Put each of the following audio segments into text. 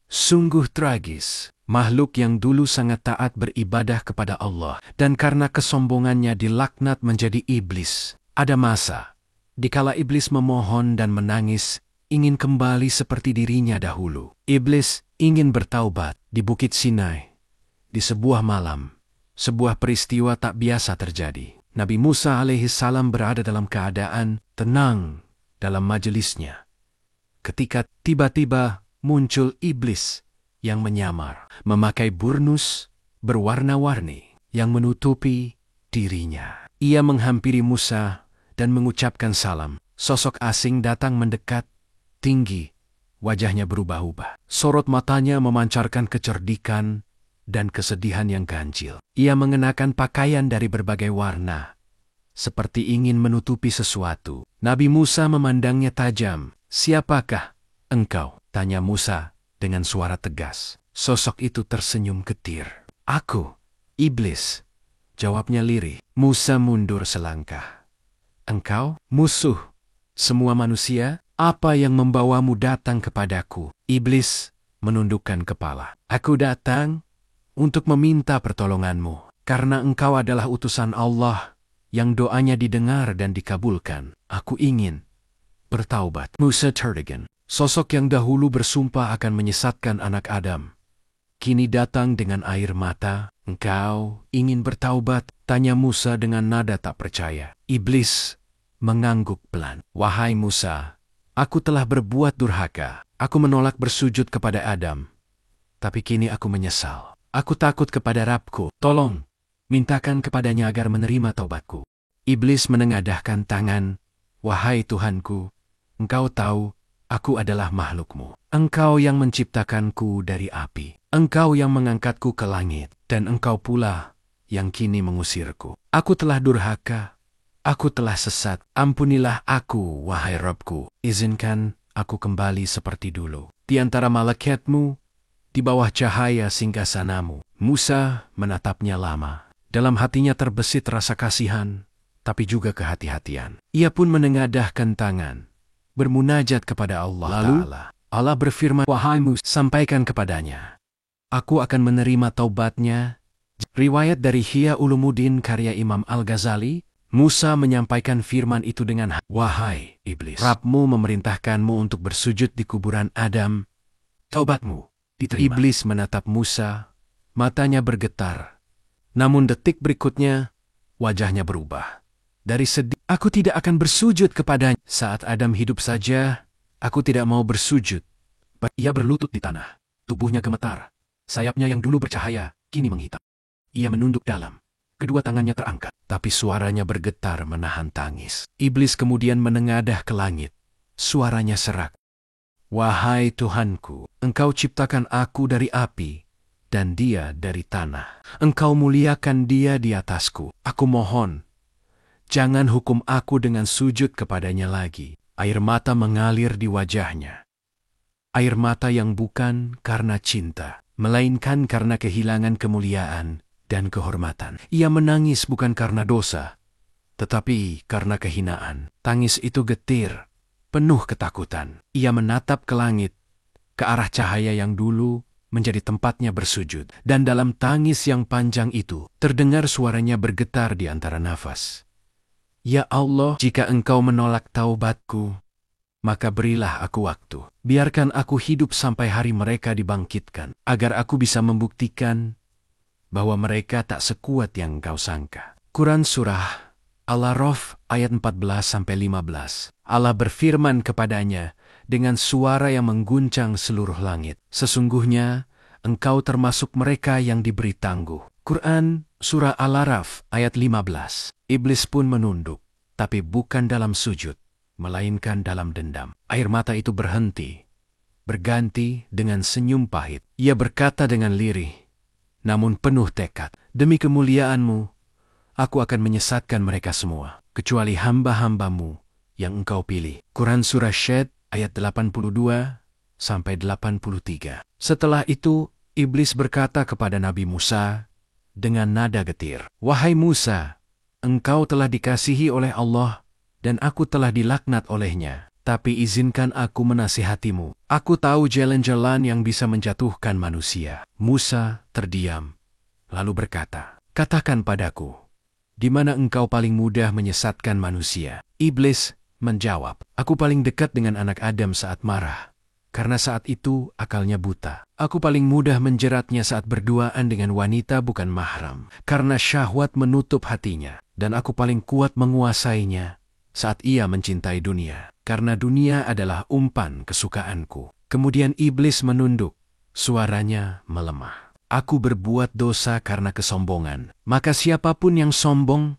Sungguh tragis, makhluk yang dulu sangat taat beribadah kepada Allah dan karena kesombongannya dilaknat menjadi iblis. Ada masa, dikala iblis memohon dan menangis, ingin kembali seperti dirinya dahulu. Iblis ingin bertaubat di Bukit Sinai. Di sebuah malam, sebuah peristiwa tak biasa terjadi. Nabi Musa alaihissalam berada dalam keadaan tenang dalam majelisnya. Ketika tiba-tiba muncul iblis yang menyamar, memakai burnus berwarna-warni yang menutupi dirinya. Ia menghampiri Musa dan mengucapkan salam. Sosok asing datang mendekat, tinggi, wajahnya berubah-ubah. Sorot matanya memancarkan kecerdikan dan kesedihan yang ganjil. Ia mengenakan pakaian dari berbagai warna, seperti ingin menutupi sesuatu. Nabi Musa memandangnya tajam. "Siapakah engkau?" tanya Musa dengan suara tegas. Sosok itu tersenyum getir. "Aku, iblis," jawabnya lirih. Musa mundur selangkah. "Engkau, musuh semua manusia? Apa yang membawamu datang kepadaku?" Iblis menundukkan kepala. "Aku datang untuk meminta pertolonganmu, karena engkau adalah utusan Allah yang doanya didengar dan dikabulkan. Aku ingin bertaubat." Musa tertegun. Sosok yang dahulu bersumpah akan menyesatkan anak Adam, kini datang dengan air mata. "Engkau ingin bertaubat?" tanya Musa dengan nada tak percaya. Iblis mengangguk pelan. "Wahai Musa, aku telah berbuat durhaka. Aku menolak bersujud kepada Adam. Tapi kini aku menyesal. Aku takut kepada Rabbku. Tolong, mintakan kepadanya agar menerima taubatku." Iblis menengadahkan tangan. "Wahai Tuhanku, engkau tahu aku adalah makhlukmu. Engkau yang menciptakanku dari api. Engkau yang mengangkatku ke langit. Dan engkau pula yang kini mengusirku. Aku telah durhaka. Aku telah sesat. Ampunilah aku, wahai Rabbku. Izinkan aku kembali seperti dulu di antara malaikatmu, di bawah cahaya singgasanamu." Musa menatapnya lama. Dalam hatinya terbesit rasa kasihan, tapi juga kehati-hatian. Ia pun menengadahkan tangan, bermunajat kepada Allah. Lalu Allah berfirman, "Wahai Musa, sampaikan kepadanya, aku akan menerima taubatnya." Riwayat dari Ihya Ulumuddin karya Imam Al-Ghazali. Musa menyampaikan firman itu dengan, "Wahai iblis, Rabbmu memerintahkanmu untuk bersujud di kuburan Adam. Taubatmu diterima." Iblis menatap Musa, matanya bergetar. Namun detik berikutnya, wajahnya berubah. Dari sedih, "Aku tidak akan bersujud kepadanya. Saat Adam hidup saja, aku tidak mau bersujud." Ia berlutut di tanah. Tubuhnya gemetar. Sayapnya yang dulu bercahaya, kini menghitam. Ia menunduk dalam. Kedua tangannya terangkat, tapi suaranya bergetar menahan tangis. Iblis kemudian menengadah ke langit. Suaranya serak. "Wahai Tuhanku, engkau ciptakan aku dari api, dan dia dari tanah. Engkau muliakan dia di atasku. Aku mohon, jangan hukum aku dengan sujud kepadanya lagi." Air mata mengalir di wajahnya. Air mata yang bukan karena cinta, melainkan karena kehilangan kemuliaan dan kehormatan. Ia menangis bukan karena dosa, tetapi karena kehinaan. Tangis itu getir, penuh ketakutan. Ia menatap ke langit, ke arah cahaya yang dulu menjadi tempatnya bersujud. Dan dalam tangis yang panjang itu, terdengar suaranya bergetar di antara nafas. "Ya Allah, jika engkau menolak taubatku, maka berilah aku waktu. Biarkan aku hidup sampai hari mereka dibangkitkan, agar aku bisa membuktikan bahwa mereka tak sekuat yang engkau sangka." Quran Surah Al-A'raf ayat 14-15. Allah berfirman kepadanya dengan suara yang mengguncang seluruh langit, "Sesungguhnya engkau termasuk mereka yang diberi tangguh." Quran Surah Al-A'raf ayat 15. Iblis pun menunduk, tapi bukan dalam sujud, melainkan dalam dendam. Air mata itu berhenti, berganti dengan senyum pahit. Ia berkata dengan lirih, namun penuh tekad, "Demi kemuliaanmu, aku akan menyesatkan mereka semua, kecuali hamba-hambamu yang engkau pilih." Quran Surah Syed ayat 82-83. Setelah itu, iblis berkata kepada Nabi Musa dengan nada getir, "Wahai Musa, engkau telah dikasihi oleh Allah dan aku telah dilaknat olehnya. Tapi izinkan aku menasihatimu. Aku tahu jalan-jalan yang bisa menjatuhkan manusia. Musa terdiam, lalu berkata, "Katakan padaku, di mana engkau paling mudah menyesatkan manusia?" Iblis menjawab, "Aku paling dekat dengan anak Adam saat marah, karena saat itu akalnya buta. Aku paling mudah menjeratnya saat berduaan dengan wanita bukan mahram, karena syahwat menutup hatinya. Dan aku paling kuat menguasainya saat ia mencintai dunia, karena dunia adalah umpan kesukaanku." Kemudian iblis menunduk, suaranya melemah. "Aku berbuat dosa karena kesombongan, maka siapapun yang sombong,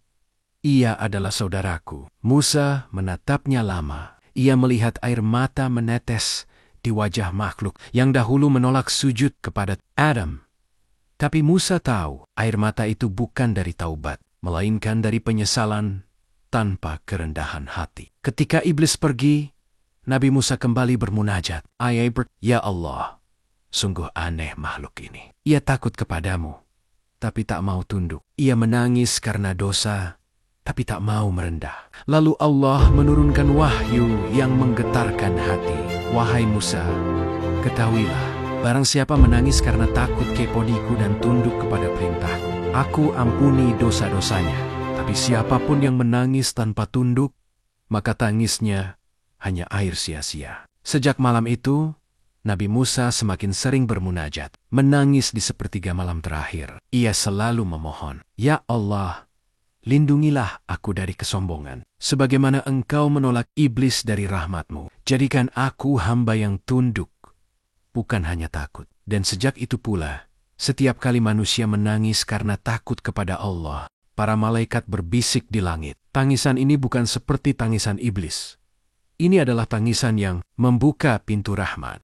ia adalah saudaraku." Musa menatapnya lama. Ia melihat air mata menetes di wajah makhluk yang dahulu menolak sujud kepada Adam. Tapi Musa tahu air mata itu bukan dari taubat, melainkan dari penyesalan tanpa kerendahan hati. Ketika iblis pergi, Nabi Musa kembali bermunajat. "Ya Allah, sungguh aneh makhluk ini. Ia takut kepadamu, tapi tak mau tunduk. Ia menangis karena dosa, tapi tak mau merendah." Lalu Allah menurunkan wahyu yang menggetarkan hati. "Wahai Musa, ketahuilah, barang siapa menangis karena takut kepodiku dan tunduk kepada perintahku, aku ampuni dosa-dosanya. Tapi siapapun yang menangis tanpa tunduk, maka tangisnya hanya air sia-sia." Sejak malam itu, Nabi Musa semakin sering bermunajat, menangis di sepertiga malam terakhir. Ia selalu memohon, "Ya Allah, lindungilah aku dari kesombongan, sebagaimana engkau menolak iblis dari rahmatmu. Jadikan aku hamba yang tunduk, bukan hanya takut." Dan sejak itu pula, setiap kali manusia menangis karena takut kepada Allah, para malaikat berbisik di langit. Tangisan ini bukan seperti tangisan iblis. Ini adalah tangisan yang membuka pintu rahmat.